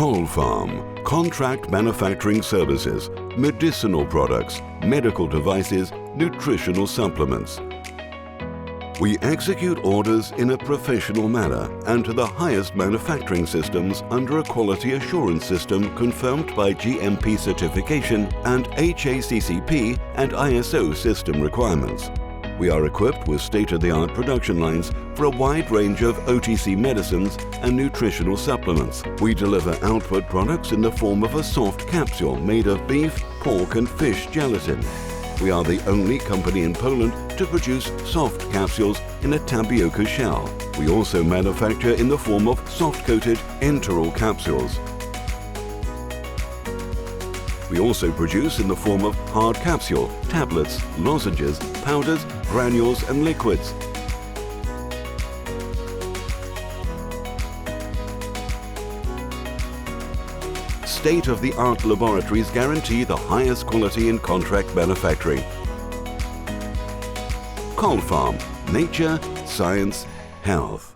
Colfarm, contract manufacturing services, medicinal products, medical devices, nutritional supplements. We execute orders in a professional manner and to the highest manufacturing systems under a quality assurance system confirmed by GMP certification and HACCP and ISO system requirements. We are equipped with state-of-the-art production lines for a wide range of OTC medicines and nutritional supplements. We deliver output products in the form of a soft capsule made of beef, pork and fish gelatin. We are the only company in Poland to produce soft capsules in a tapioca shell. We also manufacture in the form of soft-coated enteral capsules. We also produce in the form of hard capsule, tablets, lozenges, powders, granules and liquids. State-of-the-art laboratories guarantee the highest quality in contract manufacturing. Colfarm, nature, science, health.